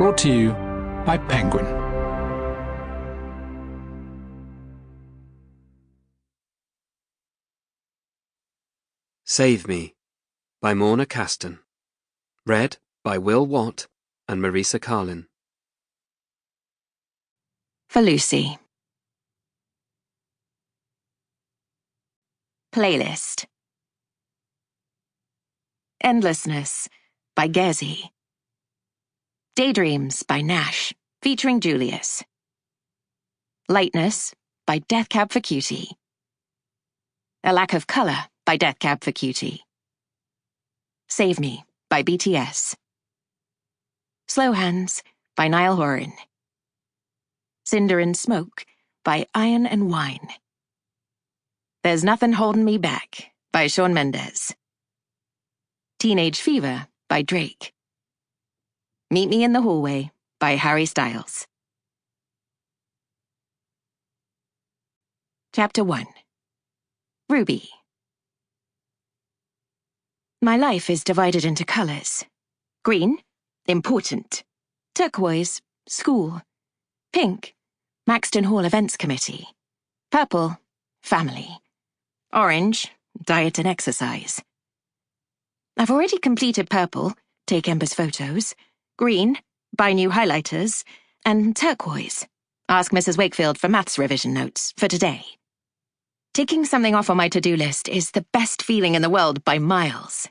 Brought to you by Penguin. Save Me by Kasten. Read by Will Watt and Marisa Calin. For Lucy. Playlist. Endlessness by Gezi. Daydreams by Nash, featuring Julius. Lightness by Death Cab for Cutie. A Lack of Colour by Death Cab for Cutie. Save Me by BTS. Slow Hands by Niall Horan. Cinder and Smoke by Iron and Wine. There's Nothing Holding Me Back by Shawn Mendes. Teenage Fever by Drake. Meet Me in the Hallway by Harry Styles. Chapter 1. Ruby. My life is divided into colours. Green, important. Turquoise, school. Pink, Maxton Hall Events Committee. Purple, family. Orange, diet and exercise. I've already completed purple, take Ember's photos. Green, buy new highlighters. And turquoise, ask Mrs. Wakefield for maths revision notes for today. Ticking something off on my to-do list is the best feeling in the world by miles.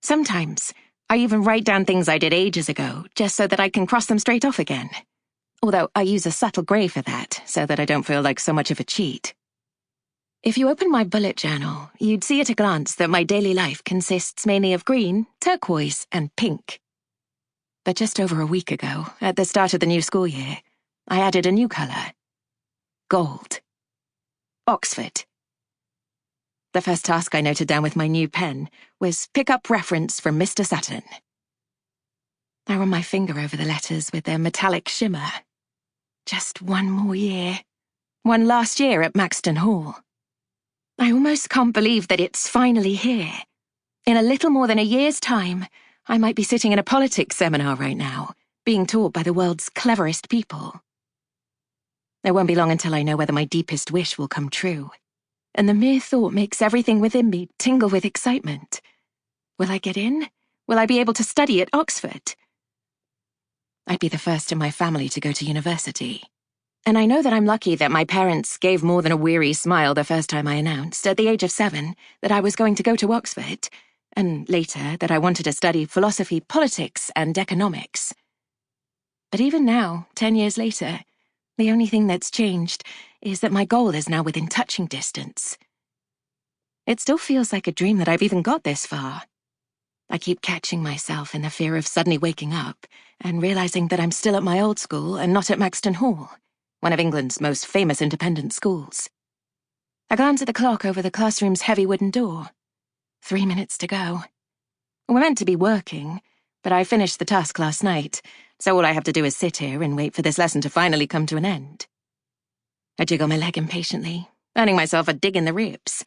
Sometimes, I even write down things I did ages ago, just so that I can cross them straight off again. Although I use a subtle grey for that, so that I don't feel like so much of a cheat. If you open my bullet journal, you'd see at a glance that my daily life consists mainly of green, turquoise, and pink. But just over a week ago, at the start of the new school year, I added a new colour. Gold. Oxford. The first task I noted down with my new pen was pick up reference from Mr. Sutton. I run my finger over the letters with their metallic shimmer. Just one more year. One last year at Maxton Hall. I almost can't believe that it's finally here. In a little more than a year's time, I might be sitting in a politics seminar right now, being taught by the world's cleverest people. It won't be long until I know whether my deepest wish will come true. And the mere thought makes everything within me tingle with excitement. Will I get in? Will I be able to study at Oxford? I'd be the first in my family to go to university. And I know that I'm lucky that my parents gave more than a weary smile the first time I announced, at the age of 7, that I was going to go to Oxford, and later that I wanted to study philosophy, politics, and economics. But even now, 10 years later, the only thing that's changed is that my goal is now within touching distance. It still feels like a dream that I've even got this far. I keep catching myself in the fear of suddenly waking up and realising that I'm still at my old school and not at Maxton Hall, one of England's most famous independent schools. I glance at the clock over the classroom's heavy wooden door. 3 minutes to go. We're meant to be working, but I finished the task last night, so all I have to do is sit here and wait for this lesson to finally come to an end. I jiggle my leg impatiently, earning myself a dig in the ribs.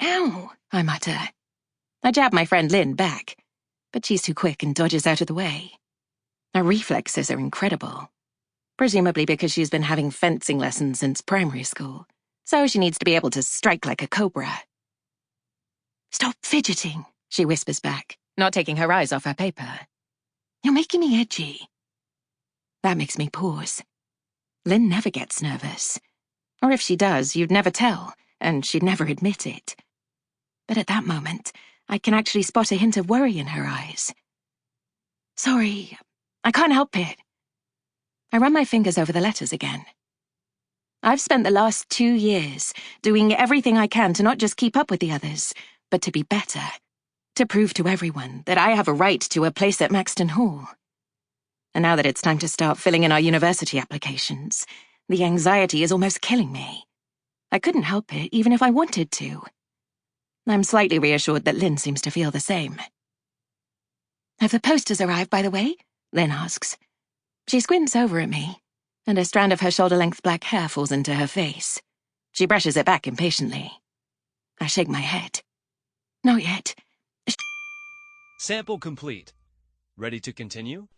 Ow, I mutter. I jab my friend Lynn back, but she's too quick and dodges out of the way. Her reflexes are incredible, presumably because she's been having fencing lessons since primary school, so she needs to be able to strike like a cobra. Stop fidgeting, she whispers back, not taking her eyes off her paper. You're making me edgy. That makes me pause. Lynn never gets nervous. Or if she does, you'd never tell, and she'd never admit it. But at that moment, I can actually spot a hint of worry in her eyes. Sorry, I can't help it. I run my fingers over the letters again. I've spent the last 2 years doing everything I can to not just keep up with the others, but to be better. To prove to everyone that I have a right to a place at Maxton Hall. And now that it's time to start filling in our university applications, the anxiety is almost killing me. I couldn't help it, even if I wanted to. I'm slightly reassured that Lynn seems to feel the same. Have the posters arrived, by the way? Lynn asks. She squints over at me, and a strand of her shoulder-length black hair falls into her face. She brushes it back impatiently. I shake my head. Not yet. Sample complete. Ready to continue?